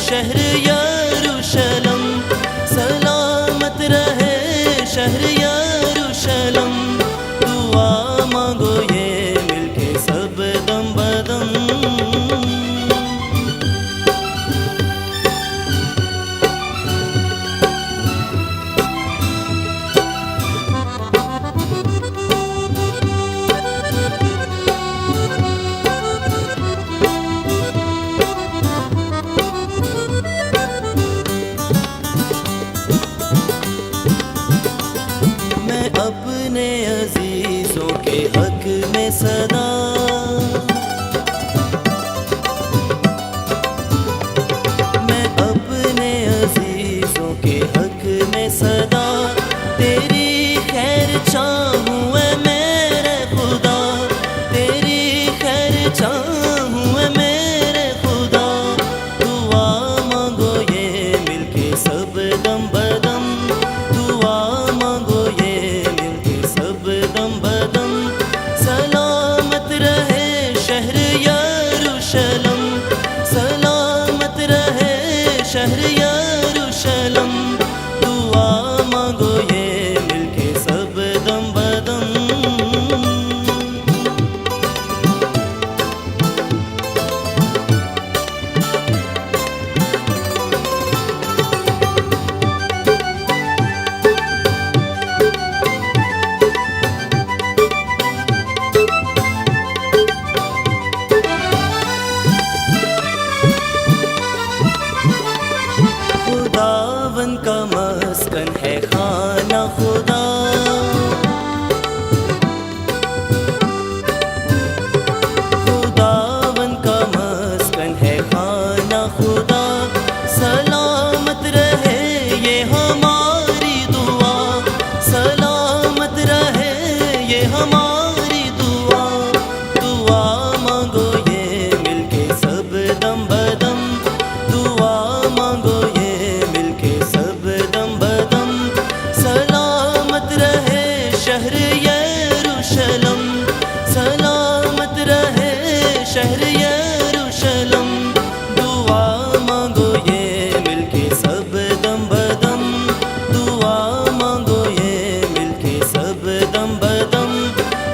शहर यरूशलम, सलामत रहे शहर यरूशलम। दुआ मांगो ये मिलके सब दम बदम। मैं अपने अजीजों के हक में सदा, मैं अपने अजीजों के हक में सदा तेरी खैर चाहूँ ऐ मेरे खुदा, तेरी खैर चाहूँ ऐ मेरे खुदा। दुआ मांगो ये मिलके सब दम बदम, दुआ मांगो ये मिलके सब दम बदम। सलामत रहे शहर यरूशलम, सलामत रहे शहर यरूशलम। दुआ मांगो ये मिलके सब दम बदम। खुदावन का मस्कन है खाना खुदा, खुदावन का मस्कन है खाना खुदा। सलामत रहे ये हमारी दुआ, सलामत रहे ये हमारी दुआ। दुआ मांगो ये मिलके सब दम बदम, दुआ मांगो ये मिलके सब दम बदम। सलामत रहे शहर यरूशलम, सलामत रहे शहर यरूशलम। दुआ मांगो ये मिलके सब दम बदम, दुआ मांगो ये मिलके सब दम बदम।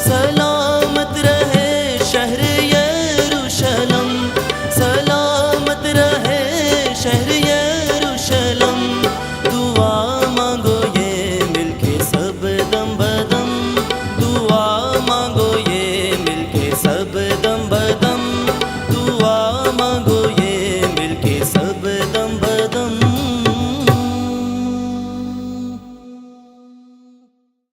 सलामत रहे शहर यरूशलम, सलामत रहे शहर